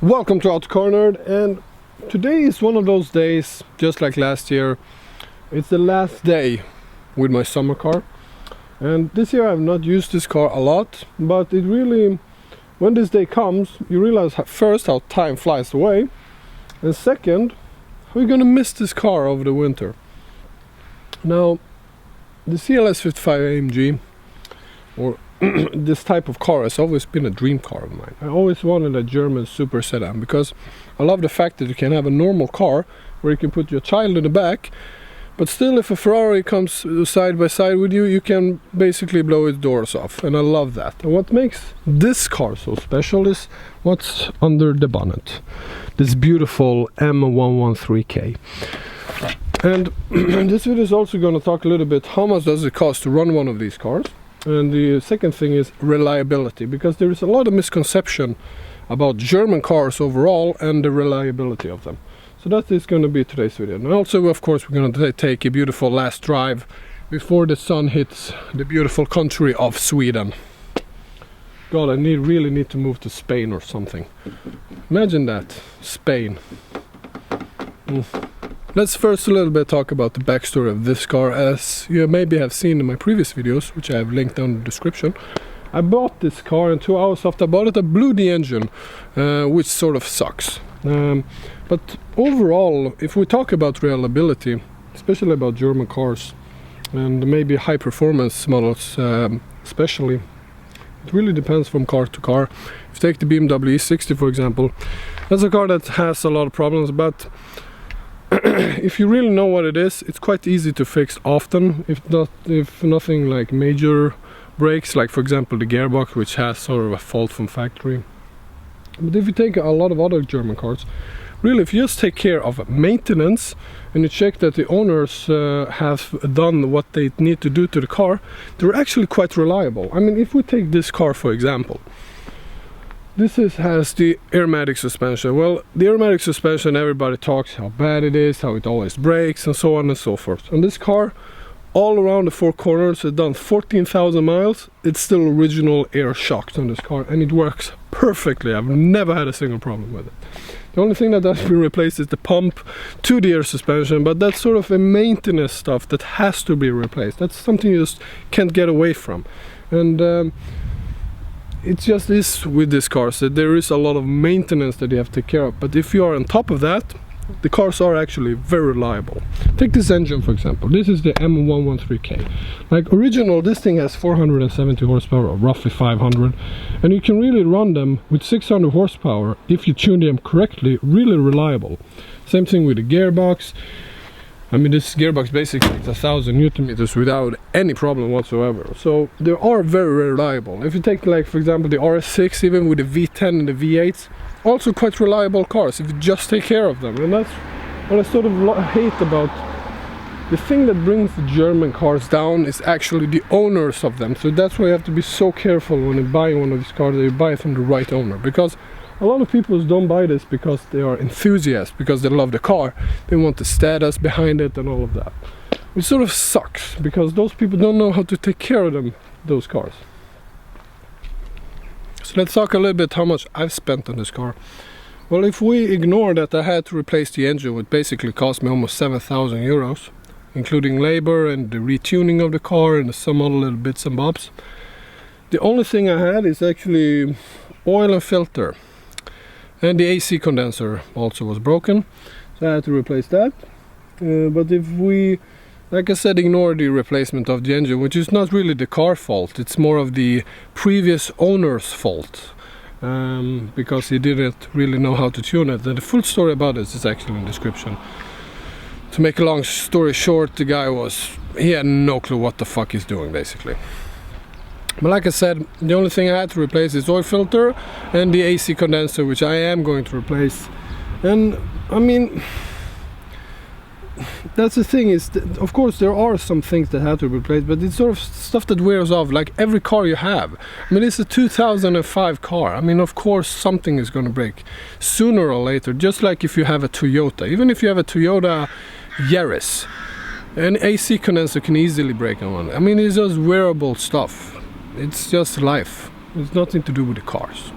Welcome to Auto Corner, and today is one of those days, just like last year. It's the last day with my summer car, and this year I've not used this car a lot, but it really, when this day comes, you realize first how time flies away, and second, how you're gonna miss this car over the winter. Now, the CLS55 AMG, or this type of car, has always been a dream car of mine. I always wanted a German super sedan because I love the fact that you can have a normal car where you can put your child in the back, but still if a Ferrari comes side by side with you, you can basically blow its doors off, and I love that. And what makes this car so special is what's under the bonnet. This beautiful M113k. And this video is also going to talk a little bit how much does it cost to run one of these cars. And the second thing is reliability, because there is a lot of misconception about German cars overall and the reliability of them. So that is going to be today's video. And also, of course, we're going to take a beautiful last drive before the sun hits the beautiful country of Sweden. God, I really need to move to Spain or something. Imagine that, Spain. Let's first a little bit talk about the backstory of this car. As you maybe have seen in my previous videos, which I have linked down in the description, I bought this car, and 2 hours after I bought it, I blew the engine, which sort of sucks. But overall, if we talk about reliability, especially about German cars, and maybe high performance models especially, it really depends from car to car. If you take the Bmw E36 for example, that's a car that has a lot of problems, but if you really know what it is, it's quite easy to fix often, if nothing like major breaks, like for example the gearbox, which has sort of a fault from factory. But if you take a lot of other German cars, really if you just take care of maintenance and you check that the owners have done what they need to do to the car, they're actually quite reliable. I mean, if we take this car for example, this has the aromatic suspension. Well, the aromatic suspension, everybody talks how bad it is, how it always breaks, and so on and so forth. And this car, all around the 4 corners, has done 14,000 miles. It's still original air shocks on this car, and it works perfectly. I've never had a single problem with it. The only thing that has been replaced is the pump to the air suspension, but that's sort of a maintenance stuff that has to be replaced. That's something you just can't get away from. And it just is with this car, so there is a lot of maintenance that you have to take care of. But if you are on top of that, the cars are actually very reliable. Take this engine for example. This is the M113k. Like original, this thing has 470 horsepower, or roughly 500, and you can really run them with 600 horsepower if you tune them correctly. Really reliable. Same thing with the gearbox. I mean, this gearbox basically is 1000 Newton meters without any problem whatsoever. So they are very reliable. If you take, like for example, the RS6, even with the V10 and the V8s, also quite reliable cars if you just take care of them. And that's what I sort of hate about the thing that brings the German cars down is actually the owners of them. So that's why you have to be so careful when you buy one of these cars, that you buy it from the right owner, because a lot of people don't buy this because they are enthusiasts, because they love the car, they want the status behind it and all of that. Which sort of sucks, because those people don't know how to take care of them, those cars. So let's talk a little bit how much I've spent on this car. Well, if we ignore that I had to replace the engine, which basically cost me almost 7,000 euros, including labor and the retuning of the car and some other little bits and bobs, the only thing I had is actually oil and filter. And the AC condenser also was broken, so I had to replace that. But if we, like I said, ignore the replacement of the engine, which is not really the car fault, it's more of the previous owner's fault, because he didn't really know how to tune it. And the full story about this is actually in the description. To make a long story short, the guy he had no clue what the fuck he's doing basically. But like I said, the only thing I had to replace is oil filter and the AC condenser, which I am going to replace. And I mean, that's the thing, is that, of course there are some things that have to be replaced, but it's sort of stuff that wears off, like every car you have. I mean, it's a 2005 car. I mean, of course something is going to break sooner or later, just like if you have a Toyota. Even if you have a Toyota Yaris, an AC condenser can easily break on one. I mean, it's just wearable stuff. It's just life. It's nothing to do with the cars.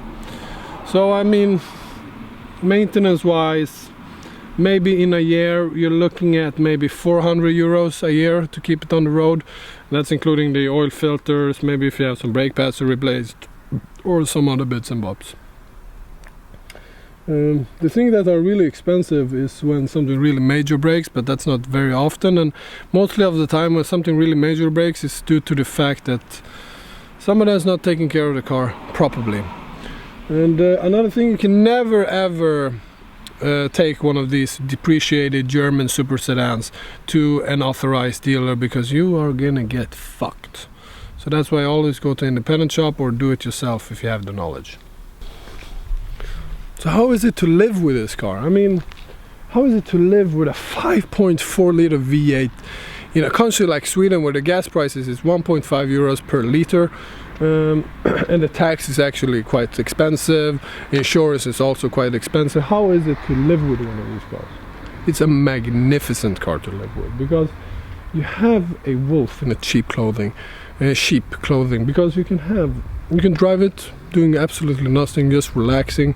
So I mean, maintenance wise, maybe in a year you're looking at maybe 400 euros a year to keep it on the road. That's including the oil filters, maybe if you have some brake pads to replace, or some other bits and bobs. The thing that are really expensive is when something really major breaks, but that's not very often, and mostly of the time when something really major breaks is due to the fact that somebody has not taken care of the car properly. And another thing, you can never ever take one of these depreciated German super sedans to an authorized dealer, because you are gonna get fucked. So that's why I always go to an independent shop or do it yourself if you have the knowledge. So how is it to live with this car? I mean, how is it to live with a 5.4 liter V8 in a country like Sweden where the gas prices is 1.5 euros per liter, and the tax is actually quite expensive, insurance is also quite expensive? How is it to live with one of these cars? It's a magnificent car to live with, because you have a wolf in a sheep clothing, because you can drive it doing absolutely nothing, just relaxing,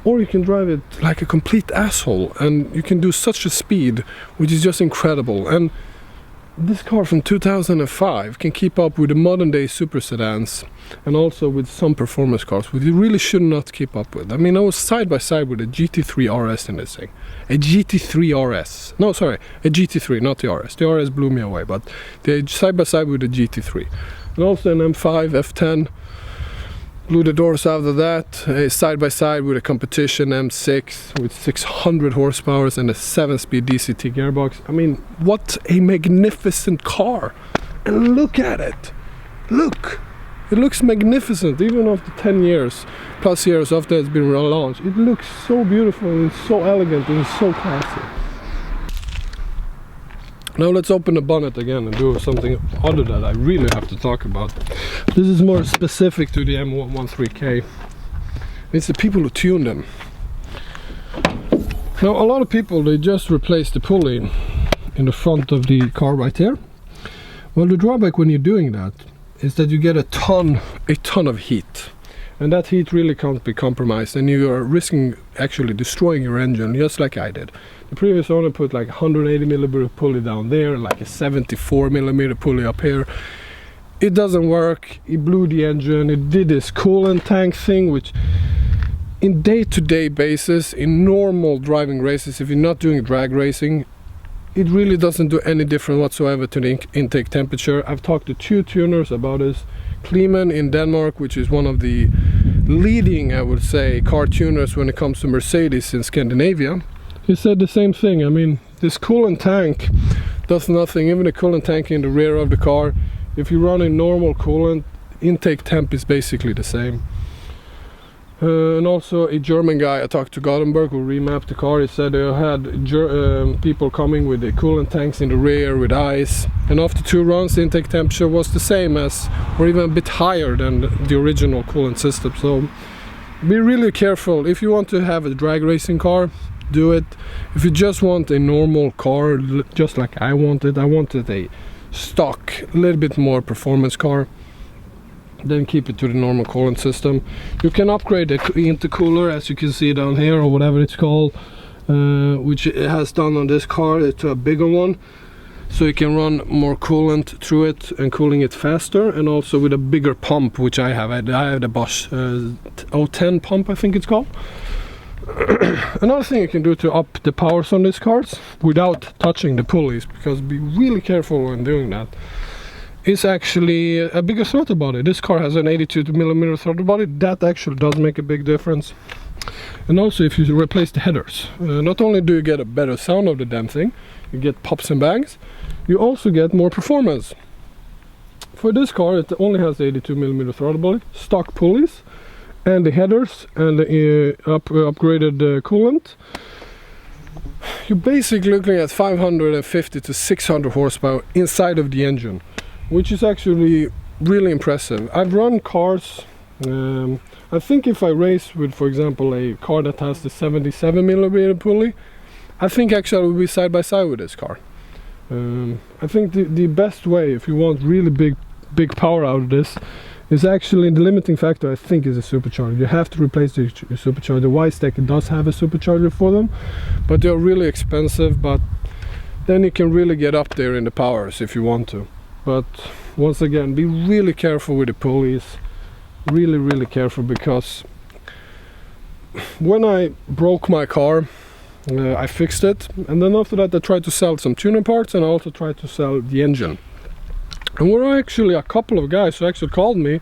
or you can drive it like a complete asshole, and you can do such a speed which is just incredible. And this car from 2005 can keep up with the modern day super sedans, and also with some performance cars which you really should not keep up with. I mean, I was side by side with a GT3 RS in this thing. A GT3 RS. No, sorry, a GT3, not the RS. The RS blew me away, but the side by side with the GT3. And also an M5 F10. Blew the doors out of that, side by side with a competition M6 with 600 horsepower and a 7-speed DCT gearbox. I mean, what a magnificent car! And look at it! Look! It looks magnificent, even after 10 years, plus years after it's been relaunched. It looks so beautiful and so elegant and so classy. Now let's open the bonnet again and do something other that I really have to talk about. This is more specific to the M113k. It's the people who tune them. Now a lot of people, they just replace the pulley in the front of the car right here. Well, the drawback when you're doing that is that you get a ton of heat. And that heat really can't be compromised, and you are risking actually destroying your engine, just like I did. The previous owner put like 180mm pulley down there, like a 74mm pulley up here. It doesn't work. It blew the engine. It did this coolant tank thing, which in day-to-day basis, in normal driving races, if you're not doing drag racing, it really doesn't do any different whatsoever to the intake temperature. I've talked to 2 tuners about this. Kleeman in Denmark, which is one of the leading, I would say, car tuners when it comes to Mercedes in Scandinavia. He said the same thing. I mean, this coolant tank does nothing. Even the coolant tank in the rear of the car, if you run a normal coolant, intake temp is basically the same. And also a German guy I talked to, Gothenburg, who remapped the car. He said they had people coming with the coolant tanks in the rear with ice, and after 2 runs the intake temperature was the same as, or even a bit higher than the original coolant system. So be really careful. If you want to have a drag racing car, do it. If you just want a normal car, just like I wanted a stock, a little bit more performance car, then keep it to the normal coolant system. You can upgrade the intercooler, as you can see down here, or whatever it's called, which it has done on this car, to a bigger one, so you can run more coolant through it and cooling it faster, and also with a bigger pump, which I have. I have the Bosch 010 pump, I think it's called. Another thing you can do to up the powers on these cars without touching the pulleys, because be really careful when doing that, is actually a bigger throttle body. This car has an 82mm throttle body. That actually does make a big difference. And also, if you replace the headers, not only do you get a better sound of the damn thing, you get pops and bangs, you also get more performance. For this car, it only has 82mm throttle body, stock pulleys, and the headers, and the upgraded coolant. You're basically looking at 550 to 600 horsepower inside of the engine, which is actually really impressive. I've run cars, I think if I race with, for example, a car that has the 77mm pulley, I think actually I will be side by side with this car. I think the best way, if you want really big power out of this, It's actually the limiting factor, I think, is a supercharger. You have to replace the supercharger. The Y-Stack does have a supercharger for them, but they're really expensive. But then you can really get up there in the powers if you want to. But once again, be really careful with the pulleys. Really careful, because when I broke my car, I fixed it, and then after that I tried to sell some tuner parts, and I also tried to sell the engine. And there were actually a couple of guys who actually called me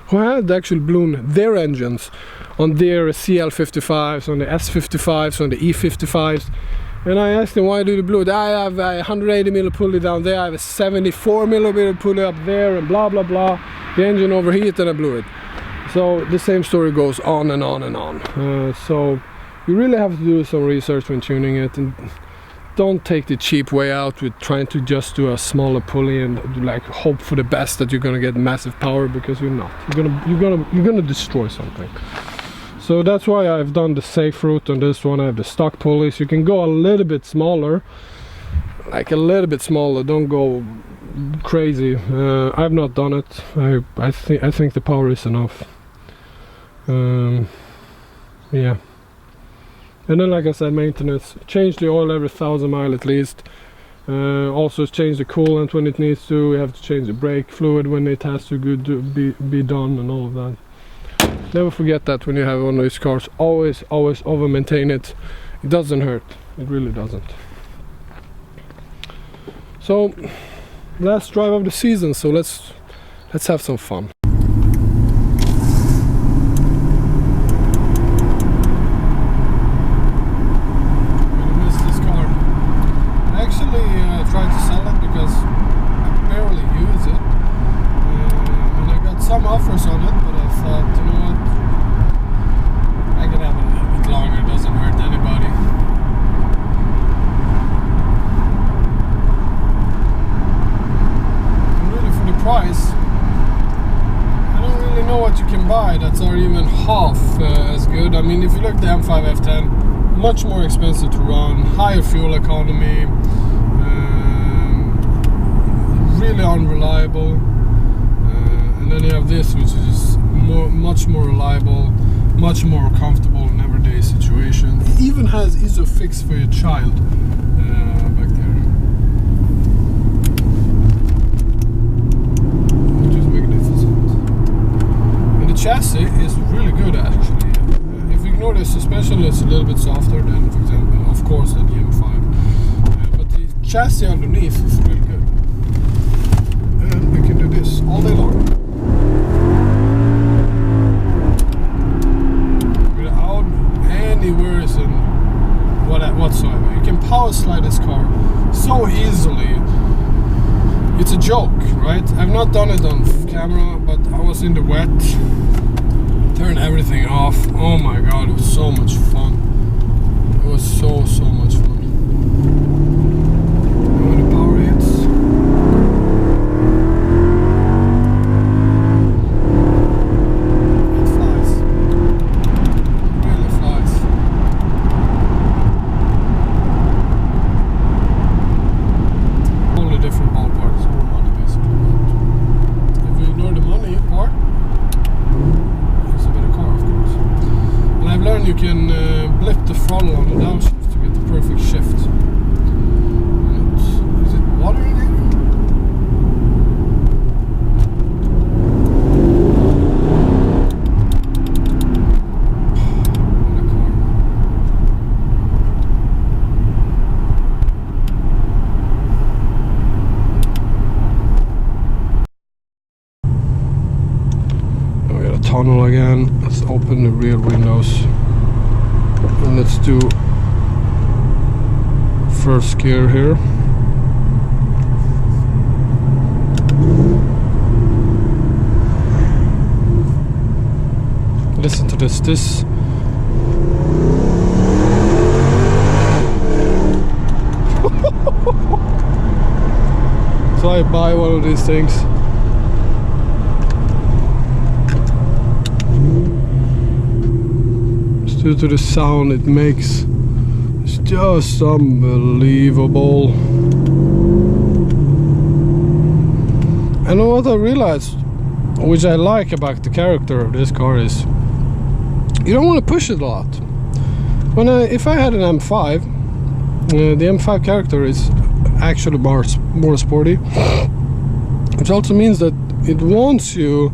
who had actually blown their engines on their CL55s, on the S55s, on the E55s. And I asked them, why do you blow it? I have a 180 mm pulley down there, I have a 74 mm pulley up there, and blah blah blah. The engine overheated and I blew it. So the same story goes on and on and on. So you really have to do some research when tuning it, and don't take the cheap way out with trying to just do a smaller pulley and like hope for the best that you're gonna get massive power, because you're not. You're gonna destroy something. So that's why I've done the safe route on this one. I have the stock pulleys. You can go a little bit smaller, like a little bit smaller. Don't go crazy. I've not done it. I think the power is enough. Yeah. And then, like I said, maintenance. Change the oil every 1,000 miles at least. Also change the coolant when it needs to. We have to change the brake fluid when it has to be done, and all of that. Never forget that when you have one of these cars. Always over maintain it. It doesn't hurt. It really doesn't. So last drive of the season, so let's have some fun. Tried to sell it because I barely use it, and I got some offers on it, but I thought, you know what, I can have it a little bit longer, it doesn't hurt anybody. And really, for the price, I don't really know what you can buy that's not even half as good. I mean, if you look at the M5 F10, much more expensive to run, higher fuel economy, really unreliable, and then you have this, which is much more reliable, much more comfortable in everyday situations. It even has ISOFIX for your child back there, which is magnificent. And the chassis is really good, actually. If you ignore the suspension, it's a little bit softer than, for example, of course, than the M5, but the chassis underneath is really good. And we can do this all day long without any worries and whatsoever. You can power slide this car so easily. It's a joke, right? I've not done it on camera, but I was in the wet, turned everything off. Oh my god, it was so much fun. It was so much fun. And when the power hits, you can blip the throttle on the downshift to get the perfect shift. And is it water in here? What a car. Now we got a tunnel again. Let's open the rear windows. And let's do first gear here. Listen to this. So I buy one of these things. Due to the sound it makes, it's just unbelievable. And what I realized which I like about the character of this car, is you don't want to push it a lot. If I had an M5, the M5 character is actually more sporty, which also means that it wants you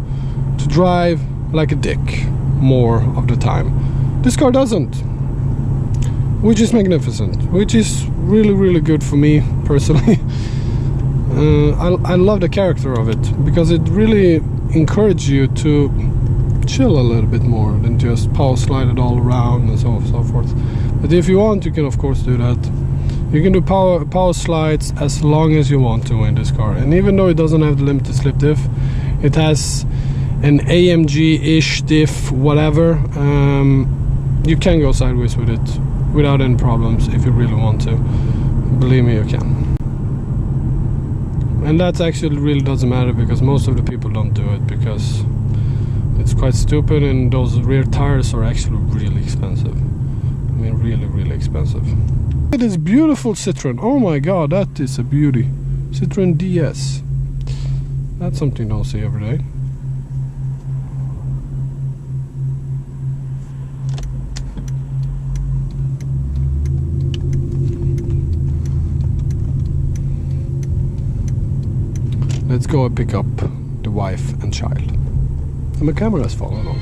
to drive like a dick more of the time. This car doesn't, which is magnificent, which is really, really good for me personally. I love the character of it because it really encourages you to chill a little bit more than just power slide it all around and so on and so forth. But if you want, you can of course do that. You can do power slides as long as you want to in this car, and even though it doesn't have the limited slip diff, it has an AMG-ish diff, whatever. You can go sideways with it without any problems if you really want to. Believe me, you can. And that actually really doesn't matter because most of the people don't do it because it's quite stupid, and those rear tires are actually really expensive. I mean, really, really expensive. It is beautiful Citroen. Oh my god, that is a beauty. Citroen DS. That's something you don't see every day. Let's go and pick up the wife and child. And my camera has fallen off.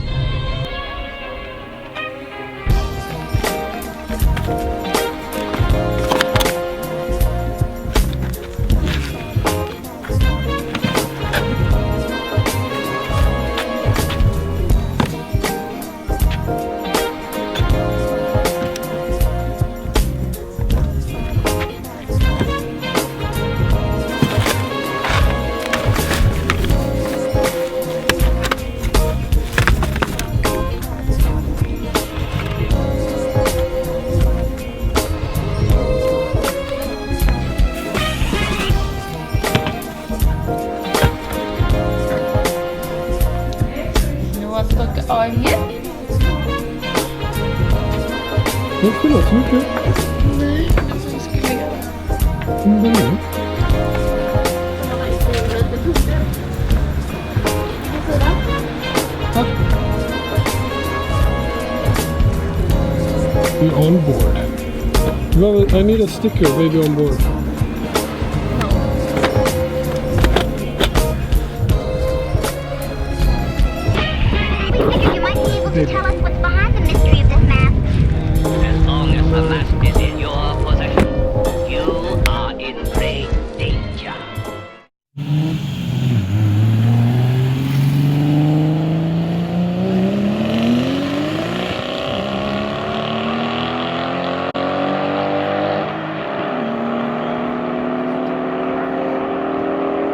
AMG? Det skulle så mycket. Nej, det skulle jag. You're on board. Well, I need a sticker, baby on board. You might be able to tell us